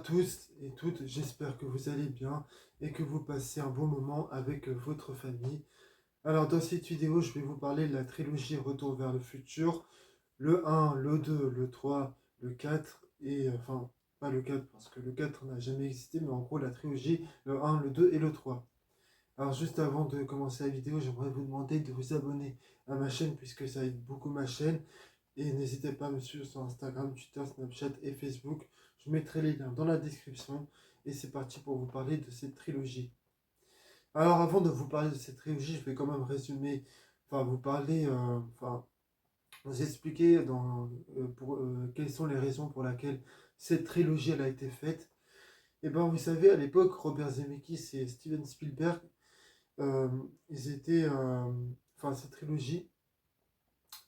tous et toutes, j'espère que vous allez bien et que vous passez un bon moment avec votre famille. Alors dans cette vidéo, je vais vous parler de la trilogie Retour vers le futur, le un, le 2, le 3, le 4 et enfin pas le 4 parce que le 4 n'a jamais existé, mais en gros la trilogie, le un, le 2 et le 3. Alors juste avant de commencer la vidéo, j'aimerais vous demander de vous abonner à ma chaîne puisque ça aide beaucoup ma chaîne. Et n'hésitez pas à me suivre sur Instagram, Twitter, Snapchat et Facebook. Je mettrai les liens dans la description. Et c'est parti pour vous parler de cette trilogie. Alors avant de vous parler de cette trilogie, je vais quand même résumer, enfin vous parler, vous expliquer quelles sont les raisons pour lesquelles cette trilogie elle a été faite. Et ben vous savez, à l'époque, Robert Zemeckis et Steven Spielberg, euh, ils étaient, cette trilogie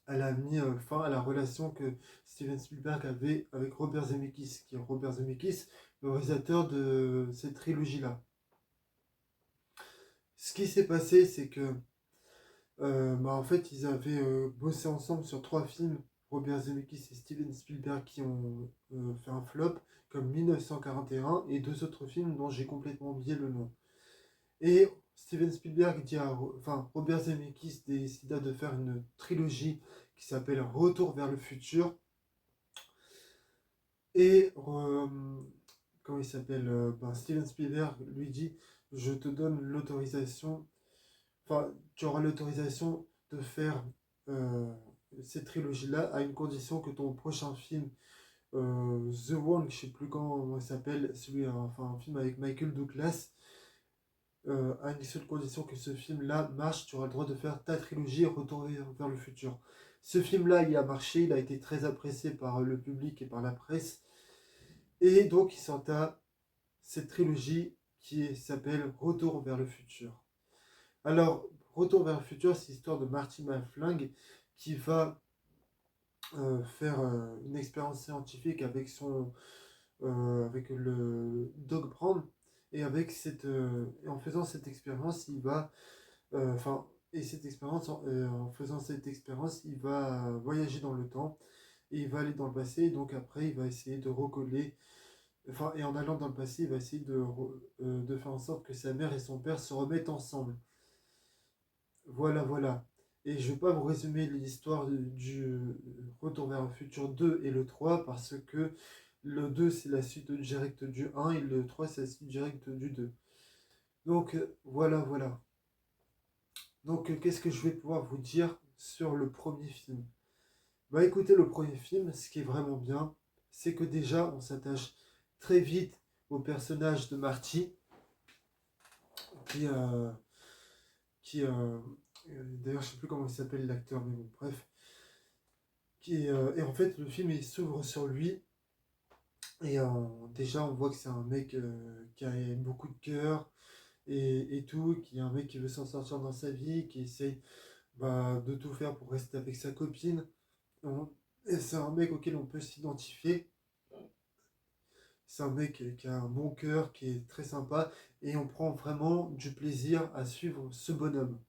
elle a mis fin à la relation que Steven Spielberg avait avec Robert Zemeckis, qui est Robert Zemeckis, le réalisateur de cette trilogie-là. Ce qui s'est passé, c'est que, en fait, ils avaient bossé ensemble sur 3 films, Robert Zemeckis et Steven Spielberg, qui ont fait un flop, comme 1941, et 2 autres films dont j'ai complètement oublié le nom. Et Steven Spielberg Robert Zemeckis décida de faire une trilogie qui s'appelle Retour vers le futur. Et comment il s'appelle Steven Spielberg lui dit, je te donne l'autorisation, tu auras l'autorisation de faire euh, cette trilogie-là à une condition que ton prochain film, The One, je sais plus comment il s'appelle, un film avec Michael Douglas, à une seule condition que ce film-là marche, tu auras le droit de faire ta trilogie Retour vers le futur. Ce film-là, il a marché, il a été très apprécié par le public et par la presse. Et donc, il sorta cette trilogie qui s'appelle Retour vers le futur. Alors, Retour vers le futur, c'est l'histoire de Marty McFly qui va faire une expérience scientifique avec le Doc Brown. Et en faisant cette expérience, il va, en faisant cette expérience, il va voyager dans le temps et il va aller dans le passé. Et donc après, il va essayer de recoller. Et en allant dans le passé, il va essayer de faire en sorte que sa mère et son père se remettent ensemble. Voilà, voilà. Et je ne vais pas vous résumer l'histoire du Retour vers le futur 2 et le 3 parce que le 2 c'est la suite directe du 1 et le 3 c'est la suite directe du 2. Donc voilà, voilà. Donc qu'est-ce que je vais pouvoir vous dire sur le premier film? Bah écoutez, le premier film, ce qui est vraiment bien, c'est que déjà on s'attache très vite au personnage de Marty, qui, euh, d'ailleurs je sais plus comment il s'appelle l'acteur, mais bon, bref, et en fait le film il s'ouvre sur lui, et déjà on voit que c'est un mec qui a beaucoup de cœur, et tout, qui est un mec qui veut s'en sortir dans sa vie, qui essaye de tout faire pour rester avec sa copine. Et c'est un mec auquel on peut s'identifier. C'est un mec qui a un bon cœur, qui est très sympa, et on prend vraiment du plaisir à suivre ce bonhomme.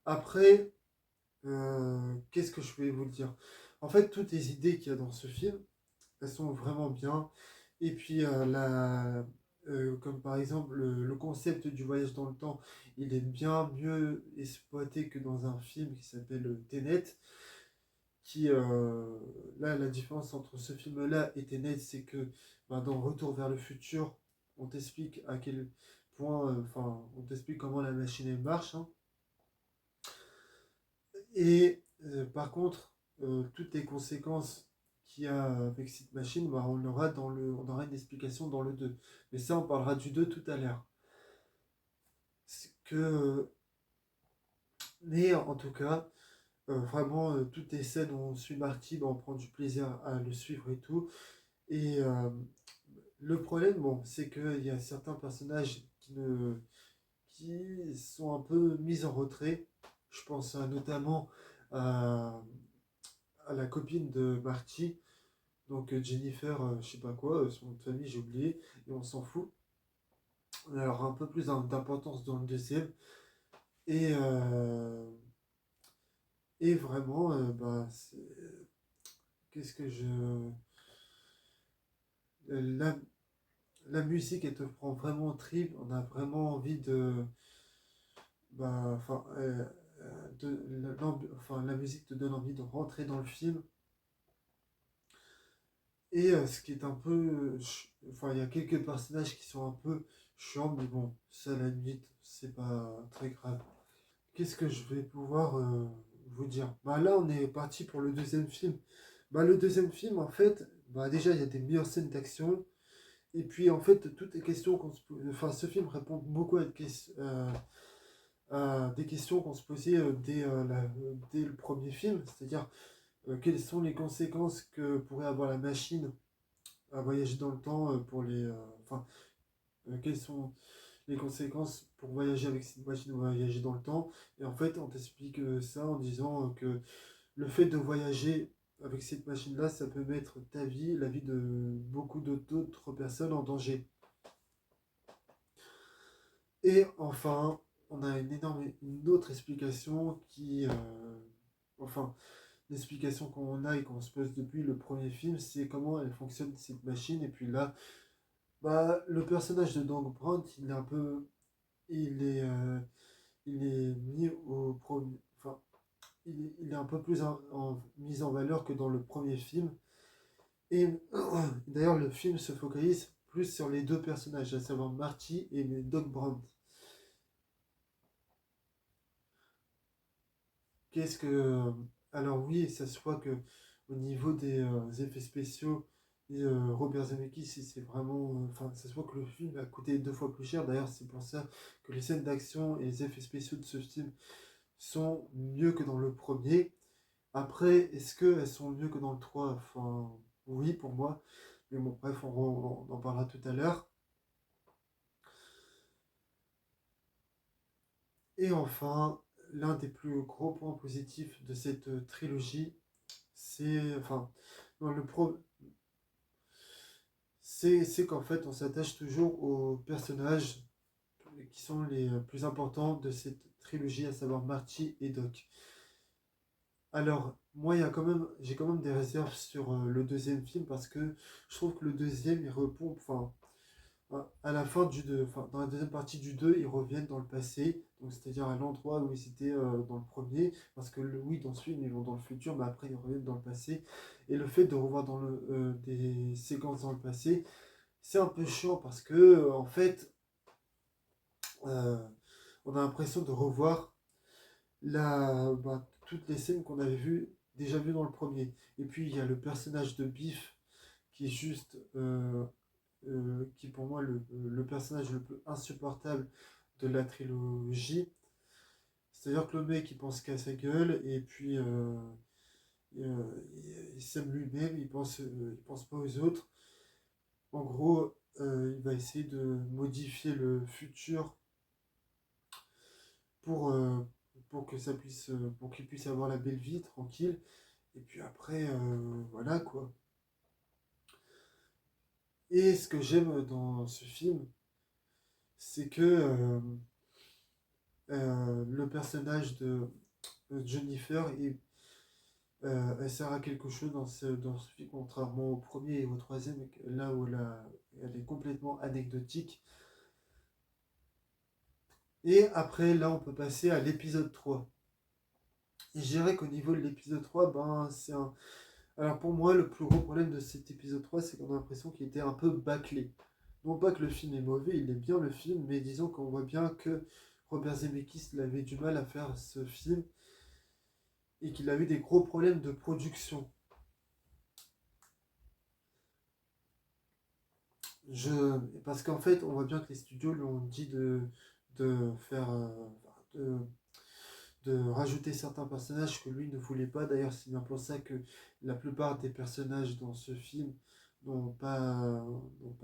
Après, qu'est-ce que je vais vous dire? En fait, toutes les idées qu'il y a dans ce film, elles sont vraiment bien. Et puis, comme par exemple le concept du voyage dans le temps, il est bien mieux exploité que dans un film qui s'appelle Tenet. Là, la différence entre ce film-là et Tenet, c'est que dans Retour vers le futur, on t'explique à quel point, on t'explique comment la machine elle marche, hein. Et par contre, toutes les conséquences qu'il y a avec cette machine, on aura une explication dans le 2. Mais ça, on parlera du 2 tout à l'heure. C'est que, mais en tout cas, vraiment, toutes les scènes où on suit Marty, on prend du plaisir à le suivre et tout. Et le problème, bon, c'est qu'il y a certains personnages qui sont un peu mis en retrait. Je pense notamment à, à la copine de Marty, donc Jennifer, je sais pas quoi, son nom de famille j'ai oublié, et on s'en fout. Alors un peu plus d'importance dans le deuxième. Et, et vraiment, qu'est-ce que je... Là, la musique, elle te prend vraiment au trip. On a vraiment envie de. Bah, enfin, enfin, la musique te donne envie de rentrer dans le film. Et ce qui est un peu. Enfin, il y a quelques personnages qui sont un peu chiants, mais bon, ça, à la limite, c'est pas très grave. Qu'est-ce que je vais pouvoir vous dire? Bah là, on est parti pour le deuxième film. Bah, le deuxième film, en fait, bah, déjà, il y a des meilleures scènes d'action. Et puis, en fait, toutes les questions qu'on se pose. Enfin, ce film répond beaucoup à des questions qu'on se posait dès le premier film. C'est-à-dire, quelles sont les conséquences que pourrait avoir la machine à voyager dans le temps pour les. Enfin, quelles sont les conséquences pour voyager avec cette machine, voyager dans le temps. Et en fait, on t'explique ça en disant que le fait de voyager avec cette machine-là, ça peut mettre ta vie, la vie de beaucoup d'autres personnes en danger. Et enfin, on a une autre explication enfin, l'explication qu'on a et qu'on se pose depuis le premier film, c'est comment elle fonctionne cette machine. Et puis là, bah, le personnage de Doug Brandt, il est un peu, il est, il est mis au premier, enfin, il est un peu plus mis en valeur que dans le premier film. Et d'ailleurs, le film se focalise plus sur les deux personnages, à savoir Marty et Doc Brown. Qu'est-ce que. Alors, oui, ça se voit que au niveau des effets spéciaux, Robert Zemeckis, c'est vraiment. Enfin, ça se voit que le film a coûté 2 fois plus cher. D'ailleurs, c'est pour ça que les scènes d'action et les effets spéciaux de ce film sont mieux que dans le premier. Après, est-ce qu'elles sont mieux que dans le 3? Enfin, oui, pour moi. Mais bon, bref, on en parlera tout à l'heure. Et enfin, l'un des plus gros points positifs de cette trilogie, c'est, enfin, dans le pro, c'est qu'en fait, on s'attache toujours aux personnages qui sont les plus importants de cette trilogie, à savoir Marty et Doc. Alors, moi, j'ai quand même des réserves sur le deuxième film parce que je trouve que le deuxième, il repompe, enfin, à la fin enfin, dans la deuxième partie du 2 ils reviennent dans le passé, donc c'est-à-dire à l'endroit où ils étaient dans le premier, parce que oui, dans ce film, ils vont dans le futur, mais après ils reviennent dans le passé. Et le fait de revoir des séquences dans le passé, c'est un peu chiant parce que, en fait, euh, on a l'impression de revoir toutes les scènes qu'on avait déjà vues dans le premier. Et puis il y a le personnage de Biff qui est juste qui est pour moi le personnage le plus insupportable de la trilogie. C'est-à-dire que le mec il pense qu'à sa gueule et puis il s'aime lui-même, il pense pas aux autres. En gros, il va essayer de modifier le futur pour, euh, pour qu'il puisse avoir la belle vie tranquille. Et puis après, voilà quoi. Et ce que j'aime dans ce film, c'est que le personnage de Jennifer, elle sert à quelque chose dans ce film, contrairement au premier et au troisième, là où elle est complètement anecdotique. Et après, là, on peut passer à l'épisode 3. Et je dirais qu'au niveau de l'épisode 3, ben, c'est un. Alors pour moi, le plus gros problème de cet épisode 3, c'est qu'on a l'impression qu'il était un peu bâclé. Non pas que le film est mauvais, il est bien le film, mais disons qu'on voit bien que Robert Zemeckis il avait du mal à faire ce film et qu'il avait des gros problèmes de production. Je, parce qu'en fait, on voit bien que les studios lui ont dit de faire, de, de rajouter certains personnages que lui ne voulait pas. D'ailleurs, c'est bien pour ça que la plupart des personnages dans ce film n'ont pas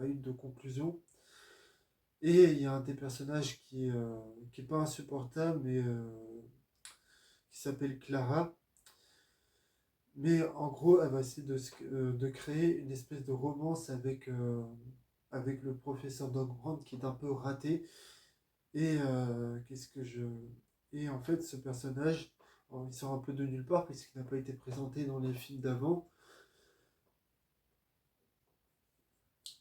eu de conclusion. Et il y a un des personnages qui est pas insupportable, mais qui s'appelle Clara. Mais en gros, elle va essayer de créer une espèce de romance avec le professeur Doc Brown qui est un peu raté. Et qu'est-ce que je. Et en fait, ce personnage, il sort un peu de nulle part puisqu'il n'a pas été présenté dans les films d'avant.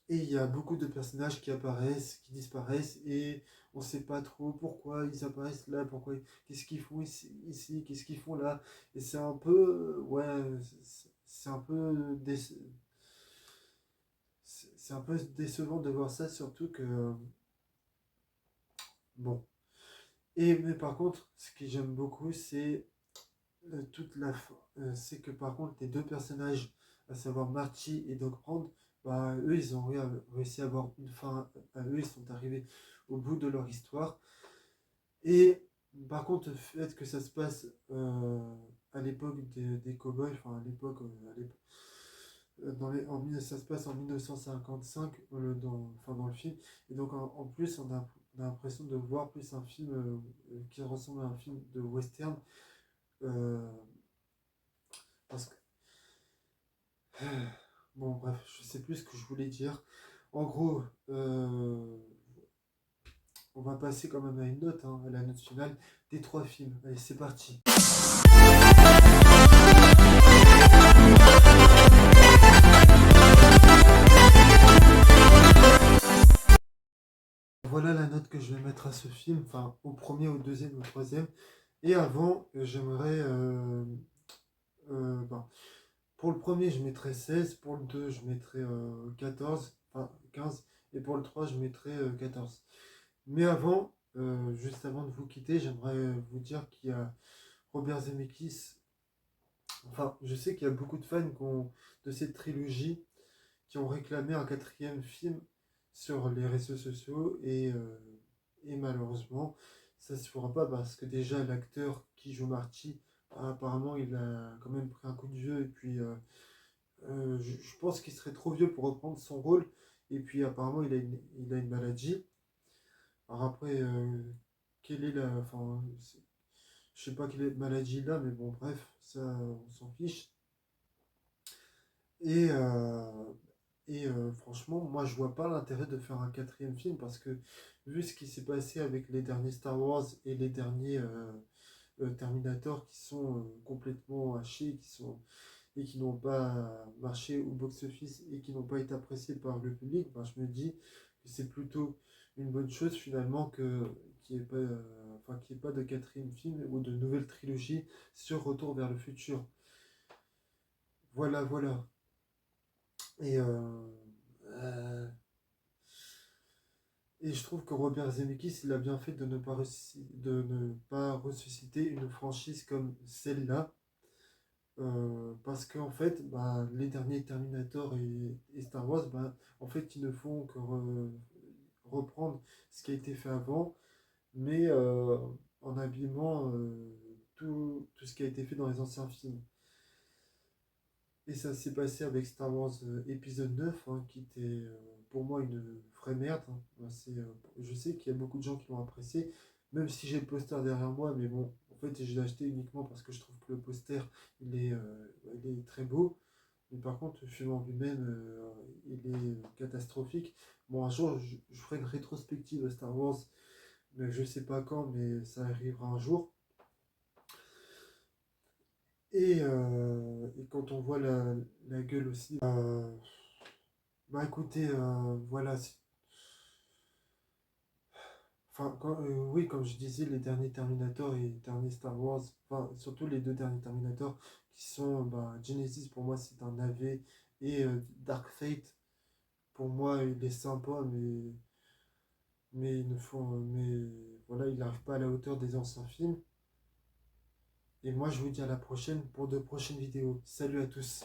Et il y a beaucoup de personnages qui apparaissent, qui disparaissent, et on ne sait pas trop pourquoi ils apparaissent là, pourquoi, qu'est-ce qu'ils font ici, qu'est-ce qu'ils font là. Et c'est un peu, ouais, c'est un peu, c'est un peu décevant de voir ça, surtout que, bon. Et, mais par contre, ce que j'aime beaucoup, c'est toute la fin. C'est que par contre, les deux personnages, à savoir Marty et Doc Brown, bah, eux, ils ont réussi à avoir une fin. Eux, ils sont arrivés au bout de leur histoire. Et par contre, le fait que ça se passe à l'époque des cowboys, enfin à l'époque, ça se passe en 1955 enfin, dans le film. Et donc en plus, on a l'impression de voir plus un film qui ressemble à un film de western. euh, parce que bon, bref, je sais plus ce que je voulais dire. En gros, on va passer quand même à une note, hein, à la note finale des trois films. Allez, c'est parti. Voilà la note que je vais mettre à ce film, enfin au premier, au deuxième, au troisième. Et avant, j'aimerais... ben, pour le premier, je mettrais 16. Pour le 2, je mettrais 14, enfin 15. Et pour le 3, je mettrais 14. Mais avant, juste avant de vous quitter, j'aimerais vous dire qu'il y a Robert Zemeckis. Enfin, je sais qu'il y a beaucoup de fans de cette trilogie qui ont réclamé un quatrième film sur les réseaux sociaux et malheureusement, ça se fera pas parce que déjà l'acteur qui joue Marty, apparemment, il a quand même pris un coup de vieux et puis je pense qu'il serait trop vieux pour reprendre son rôle et puis apparemment il a une maladie. Alors après, quelle est la... Enfin, je sais pas quelle maladie il a, mais bon, bref, ça, on s'en fiche. Et, franchement, moi, je vois pas l'intérêt de faire un quatrième film parce que, vu ce qui s'est passé avec les derniers Star Wars et les derniers Terminator qui sont complètement hachés, et qui n'ont pas marché au box-office et qui n'ont pas été appréciés par le public, ben, je me dis que c'est plutôt une bonne chose finalement qu'il n'y ait pas, enfin, qu'il y ait pas de quatrième film ou de nouvelle trilogie sur Retour vers le futur. Voilà, voilà. Et, euh, et je trouve que Robert Zemeckis, il a bien fait de ne pas ressusciter une franchise comme celle-là. Parce qu'en fait, bah, les derniers Terminator et Star Wars, bah, en fait, ils ne font que reprendre ce qui a été fait avant, mais en habillement tout ce qui a été fait dans les anciens films. Et ça s'est passé avec Star Wars épisode 9, hein, qui était pour moi une vraie merde, hein. Ben, je sais qu'il y a beaucoup de gens qui l'ont apprécié, même si j'ai le poster derrière moi, mais bon, en fait, je l'ai acheté uniquement parce que je trouve que le poster, il est très beau. Mais par contre, le film en lui-même, il est catastrophique. Bon, un jour, je ferai une rétrospective de Star Wars, mais je sais pas quand, mais ça arrivera un jour. Et quand on voit la gueule aussi, bah écoutez, voilà. Enfin, oui, comme je disais, les derniers Terminator et les derniers Star Wars, enfin, surtout les deux derniers Terminator, qui sont bah, Genesis, pour moi, c'est un AV, et Dark Fate, pour moi, il est sympa, mais voilà, il n'arrive pas à la hauteur des anciens films. Et moi, je vous dis à la prochaine pour de prochaines vidéos. Salut à tous.